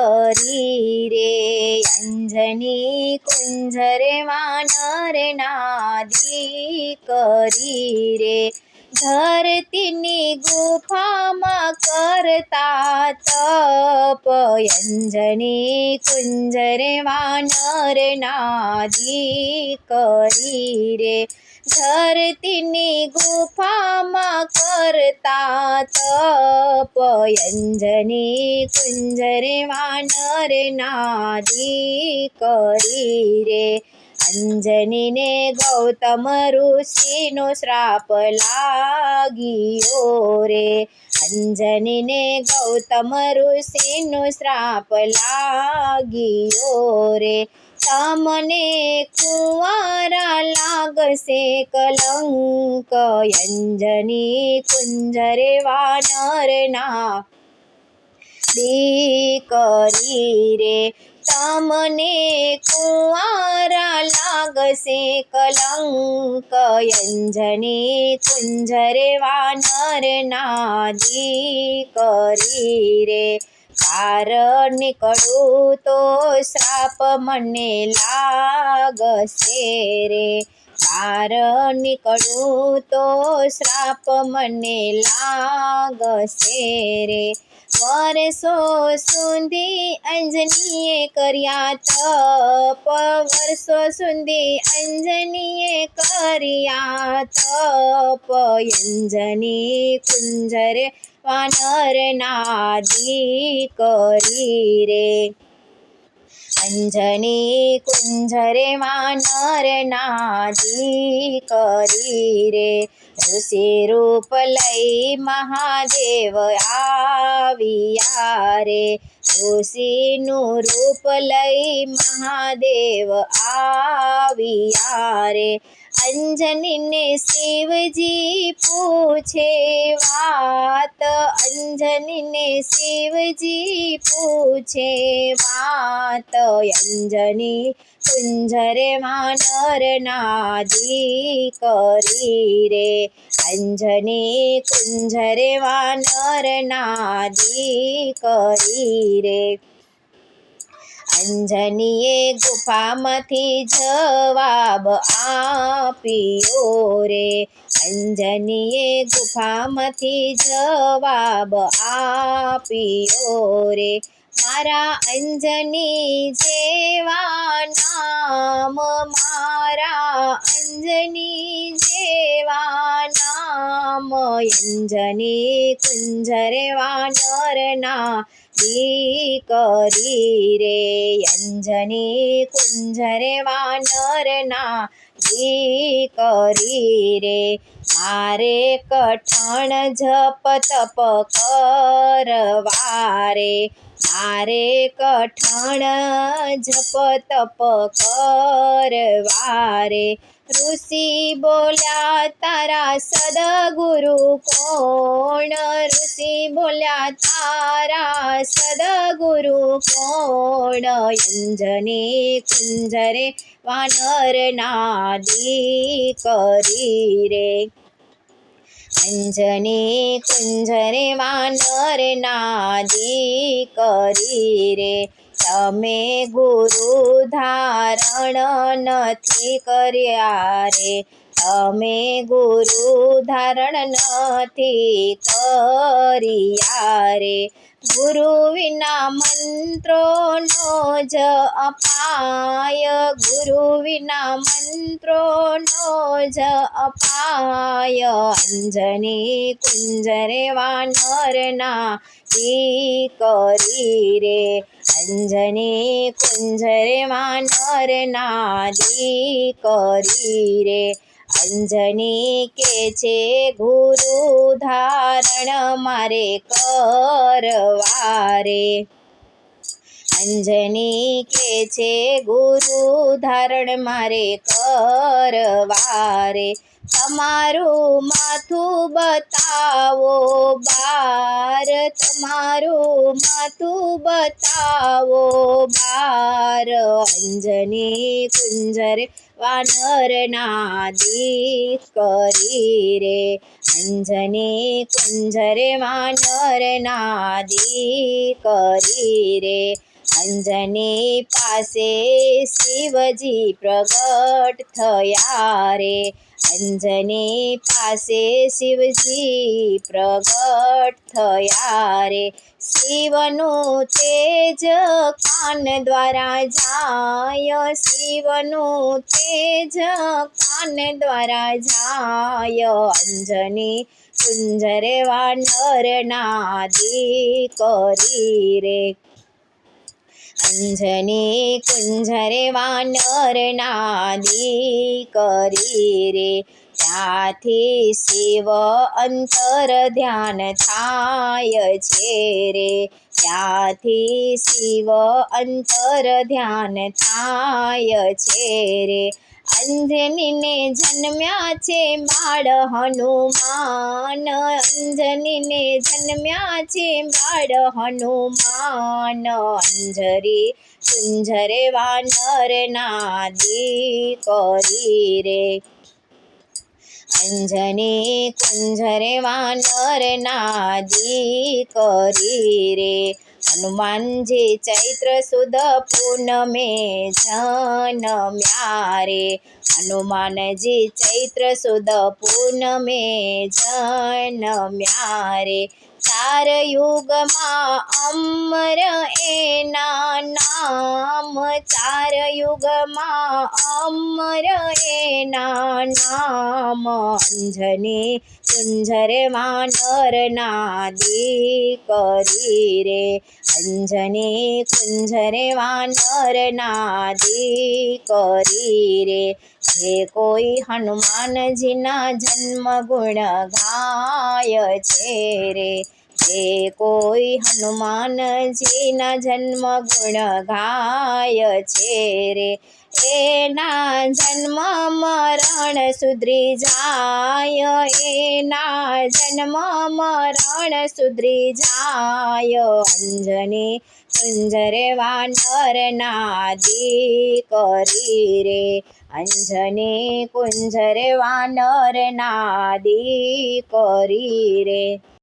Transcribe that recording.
કરી રે અંજની કુંજરે વાનર નાદી કરી રે ધરતીની ગુફામાં કરતા તપ અંજની કુંજરે વાનર નાદી કરી રે ધરતીની ગુફામાં કરતા તપ અંજની કુંજરે વાનર નાદી કરી રે અંજનીને ગૌતમ ઋષિનો શ્રાપ લાગ્યો રે અંજનીને ગૌતમ ઋષિનો શ્રાપ લાગ્યો રે તમને કુંવારા લાગશે કલંક અંજની કુંજરે વાનર નાદી કરી રે તમને કુંવારા લાગશે કલંક અંજની કુંજરે વાનર નાદી કરી રે બહાર નીકળું તો શ્રાપ મને લાગશે રે બહાર નીકળું તો શ્રાપ મને લાગશે રે વર્ષો સુધી અંજનીએ કર્યા તપ વર્ષો સુધી અંજનીએ કર્યા તપ અંજની કુંજરે વાનર નાદી કરી રે અંજની કુંજરે વાનર નાદી કરી રે ઋષિ રૂપ લઈ મહાદેવ આવ્યા રે ઋષિનું રૂપ લઈ મહાદેવ આવ્યા રે અંજનીને શિવજી પૂછે વાત અંજનીને શિવજી પૂછે વાત અંજની કુંજરે વાનર નાદી કરી રે અંજની કુંજરે વાનર નાદી કરી રે અંજનીએ ગુફામાંથી જવાબ આપ્યો રે અંજનીએ ગુફામાંથી જવાબ આપ્યો રે મારા અંજની જેવા નામ મારા અંજની જેવા નામ અંજની કુંજરે વાનર નાદી કરી રે અંજની કુંજરે વાનર નાદી કરી રે મારે કઠણ જપ તપ કરવા રે મારે કઠણ જપ તપ કરવા રે ઋષિ બોલ્યા તારા સદગુરુ કોણ ઋષિ બોલ્યા તારા સદગુરુ કોણ અંજની કુંજરે વાનર નાદી કરી રે અંજની કુંજરે વાનર નાદી કરી રે તમે ગુરુ ધારણ નથી કર્યા રે તમે ગુરુ ધારણ નથી કર્યા રે ગુરુ વિના મંત્રોનો જ અપાય ગુરુ વિના મંત્રોનો જ અપાય અંજની કુંજરે વાનર નાદી કરી રે અંજની કુંજરે વાનર નાદી કરી રે અંજની કે છે ગુરુ ધારણ મારે કરવા રે અંજની કે છે ગુરુ ધારણ મારે કરવા રે તમારું માથું બતાવો બાર તમારું માથું બતાવો બાર અંજની કુંજરે વાનર નાદી કરી રે અંજની કુંજરે વાનર નાદી કરી રે અંજની પાસે શિવજી પ્રગટ થયા રે, અંજની પાસે શિવજી પ્રગટ થયા રે, શિવનું તેજ કાન દ્વારા જાય, શિવનું તેજ કાન દ્વારા જાય, અંજની કુંજરે વાનર નાદી કરી રે, અંજની કુંજરે વાનર નાદી કરી રે, ત્યાંથી શિવ અંતર ધ્યાન થાય છે રે, ત્યાંથી શિવ અંતર ધ્યાન થાય છે રે, અંજનીને જન્મ્યા છે બાળ હનુમાન, અંજનીને જન્મ્યા છે બાળ હનુમાન, અંજરી કુંજરે વાનર નાદી કરી રે, અંજની કુંજરે વાનર નાદી કરી રે, હનુમાનજી ચૈત્ર સુદ પૂનમે જન્મ્યા રે, હનુમાનજી ચૈત્ર સુદ પૂનમે જન્મ્યા રે, ચાર યુગમાં અમર એના નામ, ચાર યુગમાં અમર એના નામ, અંજની કુંજરે વાનર નાદી કરી રે, અંજની કુંજરે વાનર નાદી કરી રે, જે કોઈ હનુમાનજીના જન્મ ગુણ ગાય છે રે, જે કોઈ હનુમાનજીના જન્મ ગુણ ગાય છે રે, એના જન્મ મરણ સુધરી જાય, એના જન્મ મરણ સુધરી જાય, અંજની કુંજરે વાનર નાદી કરી રે, અંજની કુંજરે વાનર નાદી કરી રે.